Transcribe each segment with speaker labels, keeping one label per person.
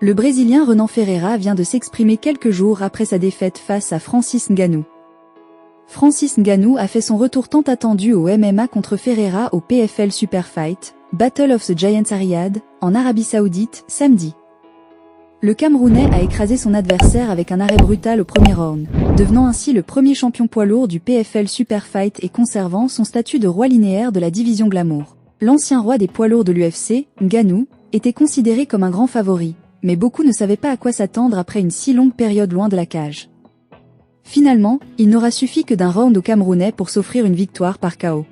Speaker 1: Le Brésilien Renan Ferreira vient de s'exprimer quelques jours après sa défaite face à Francis Ngannou. Francis Ngannou a fait son retour tant attendu au MMA contre Ferreira au PFL Super Fight, Battle of the Giants à Riyad, en Arabie Saoudite, samedi. Le Camerounais a écrasé son adversaire avec un arrêt brutal au premier round, devenant ainsi le premier champion poids lourd du PFL Super Fight et conservant son statut de roi linéaire de la division Glamour. L'ancien roi des poids lourds de l'UFC, Ngannou, était considéré comme un grand favori, mais beaucoup ne savaient pas à quoi s'attendre après une si longue période loin de la cage. Finalement, il n'aura suffi que d'un round au Camerounais pour s'offrir une victoire par KO.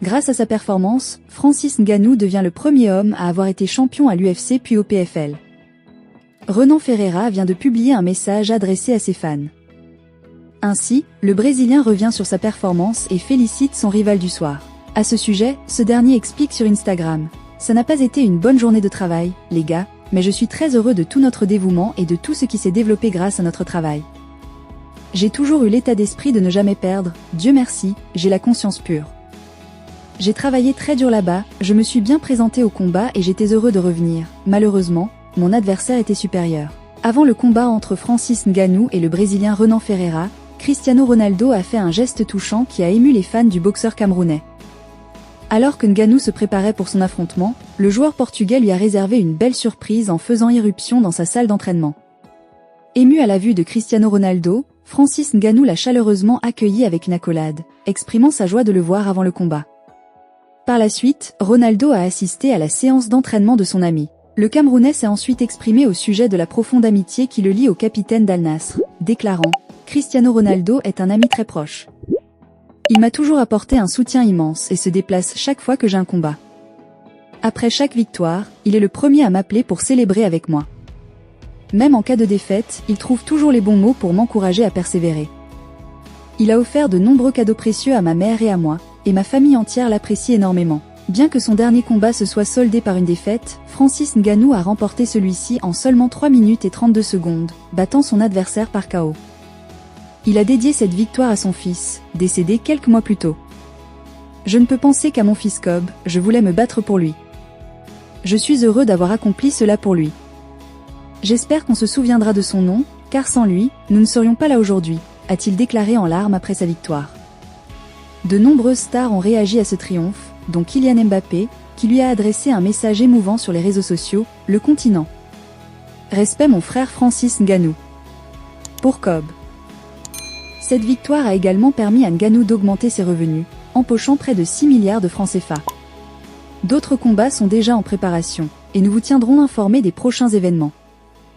Speaker 1: Grâce à sa performance, Francis Ngannou devient le premier homme à avoir été champion à l'UFC puis au PFL. Renan Ferreira vient de publier un message adressé à ses fans. Ainsi, le Brésilien revient sur sa performance et félicite son rival du soir. À ce sujet, ce dernier explique sur Instagram: « Ça n'a pas été une bonne journée de travail, les gars, mais je suis très heureux de tout notre dévouement et de tout ce qui s'est développé grâce à notre travail. J'ai toujours eu l'état d'esprit de ne jamais perdre, Dieu merci, j'ai la conscience pure. J'ai travaillé très dur là-bas, je me suis bien présenté au combat et j'étais heureux de revenir. Malheureusement, mon adversaire était supérieur. » Avant le combat entre Francis Ngannou et le Brésilien Renan Ferreira, Cristiano Ronaldo a fait un geste touchant qui a ému les fans du boxeur camerounais. Alors que Ngannou se préparait pour son affrontement, le joueur portugais lui a réservé une belle surprise en faisant irruption dans sa salle d'entraînement. Ému à la vue de Cristiano Ronaldo, Francis Ngannou l'a chaleureusement accueilli avec une accolade, exprimant sa joie de le voir avant le combat. Par la suite, Ronaldo a assisté à la séance d'entraînement de son ami. Le Camerounais s'est ensuite exprimé au sujet de la profonde amitié qui le lie au capitaine d'Al Nassr, déclarant « Cristiano Ronaldo est un ami très proche. Il m'a toujours apporté un soutien immense et se déplace chaque fois que j'ai un combat. Après chaque victoire, il est le premier à m'appeler pour célébrer avec moi. Même en cas de défaite, il trouve toujours les bons mots pour m'encourager à persévérer. Il a offert de nombreux cadeaux précieux à ma mère et à moi, et ma famille entière l'apprécie énormément. » Bien que son dernier combat se soit soldé par une défaite, Francis Ngannou a remporté celui-ci en seulement 3 minutes et 32 secondes, battant son adversaire par KO. Il a dédié cette victoire à son fils, décédé quelques mois plus tôt. « Je ne peux penser qu'à mon fils Cobb, je voulais me battre pour lui. Je suis heureux d'avoir accompli cela pour lui. J'espère qu'on se souviendra de son nom, car sans lui, nous ne serions pas là aujourd'hui », a-t-il déclaré en larmes après sa victoire. De nombreuses stars ont réagi à ce triomphe, dont Kylian Mbappé, qui lui a adressé un message émouvant sur les réseaux sociaux, le continent. Respect mon frère Francis Ngannou. Pour Cobb. Cette victoire a également permis à Ngannou d'augmenter ses revenus, empochant près de 6 milliards de francs CFA. D'autres combats sont déjà en préparation, et nous vous tiendrons informés des prochains événements.